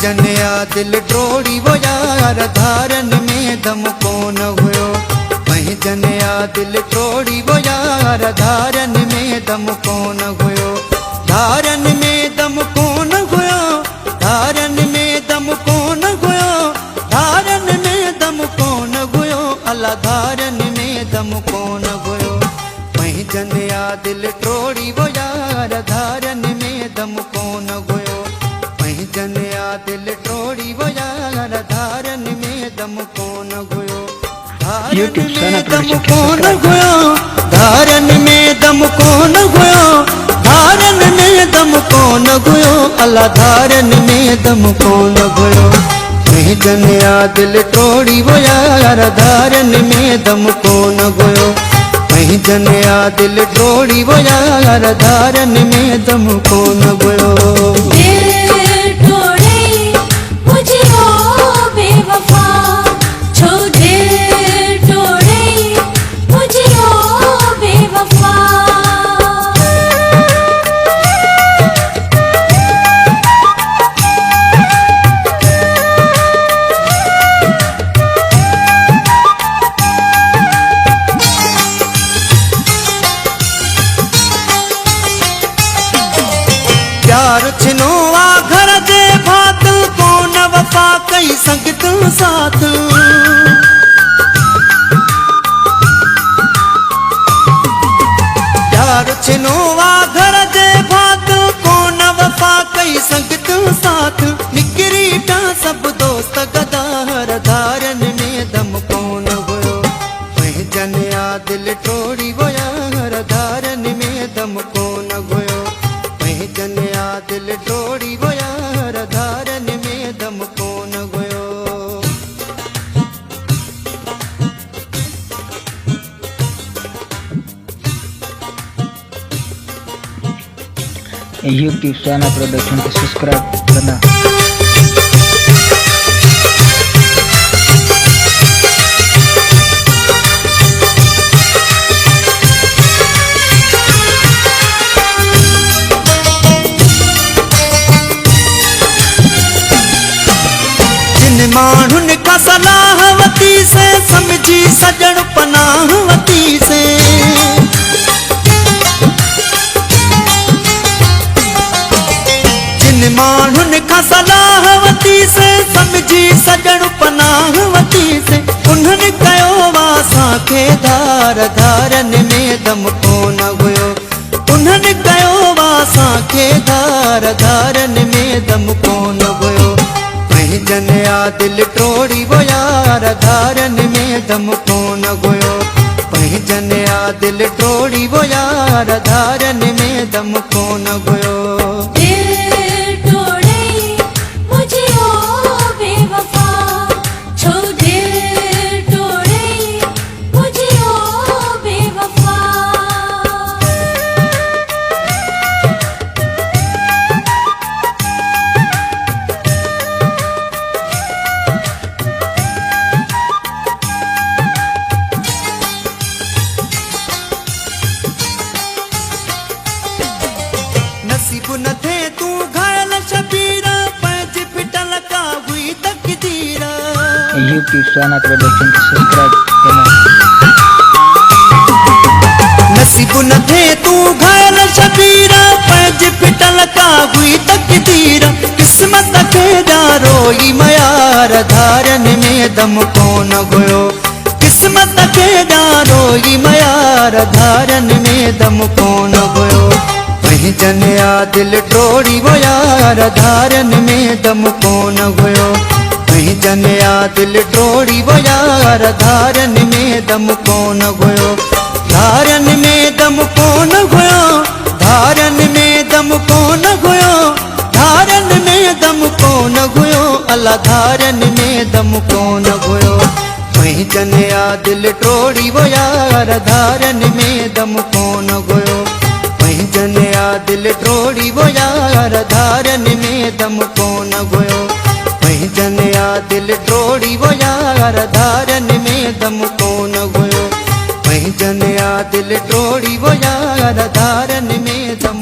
जनिया दिल टोड़ी वो यार धारन में दम कौन हुयो। वहीं जनिया दिल टोड़ी वो यार धारन में दम कौन हुयो। धारन में दम कौन हुयो, धारन में दम कौन हुयो, धारन में दम कौन हुयो, अल्लाह धारन में दम कौन हुयो। वहीं जनिया दिल टोड़ी वो यार धारन में दम कौन हुयो। वहीं जनिया दिल टोड़ी वो यार धारन में दम कौन हुयो। धारन में दम कौन हुयो, धारन में दम कौन हुयो, धारन में दम कौन हुयो, अल्लाह धारन में दम कौन हुयो। वहीं जनिया दिल टोड़ी वो यार धारन में दम कौन हुयो। वहीं जनिया दिल टोड़ी वो यार धारन में दम कौन हुयो। प्यार छिनो आ घर दे भात कौन वफा कई संगत साथ। प्यार छिनो आ घर दे भात कौन वफा कई संगत साथ। निकरी टा सब दोस्त गदार धारन में दम कौन हुयो। वहीं जनिया दिल टोड़ी वो यार धारन में दम कौन हुयो। वहीं जनिया दिल टोड़ी वो यार धारन में दम कौन हुयो। यूट्यूब चैनल प्रोडक्शन को सब्सक्राइब करना। मानुन का सलाहवती से समझी सजन पनाहवती से। जिन मानुन का सलाहवती से समझी सजन पनाहवती से। उन्होंने कयो वासा के धार धारन में दम कौन हुयो। उन्होंने कयो वासा के धार धारन में दम कौन हुयो। वहीं जनिया दिल टोड़ी वो यार धारन में दम कौन हुयो। वहीं जनिया दिल टोड़ी वो यार धारन में दम कौन हुयो। नसीब न थे तू घायल शबीरा पैंच पिटल का हुई तकदीरा। यूट्यूब चैनल प्रोडक्शन को सब्सक्राइब करना। नसीब न थे तू घायल शबीरा पैंच पिटल का हुई तकदीरा। किस्मत के डारोई मयार धारन में दम कौन हुयो। किस्मत के डारोई मयार धारन में दम कौन हुयो। वहीं जनिया दिल टोड़ी वो यार धारन में दम कौन हुयो। वहीं जनिया दिल टोड़ी वो यार धारन में दम कौन हुयो। धारन में दम कौन हुयो, धारन में दम कौन हुयो, धारन में दम कौन हुयो, अल्लाह धारन में दम कौन हुयो। वहीं जनिया दिल टोड़ी वो यार धारन में दम कौन हुयो। वहीं जनिया दिल टोड़ी वो यार धारन में दम कौन हुयो। वहीं जनिया दिल टोड़ी वो यार धारन में दम कौन हुयो। वहीं जनिया दिल टोड़ी वो यार धारन में दम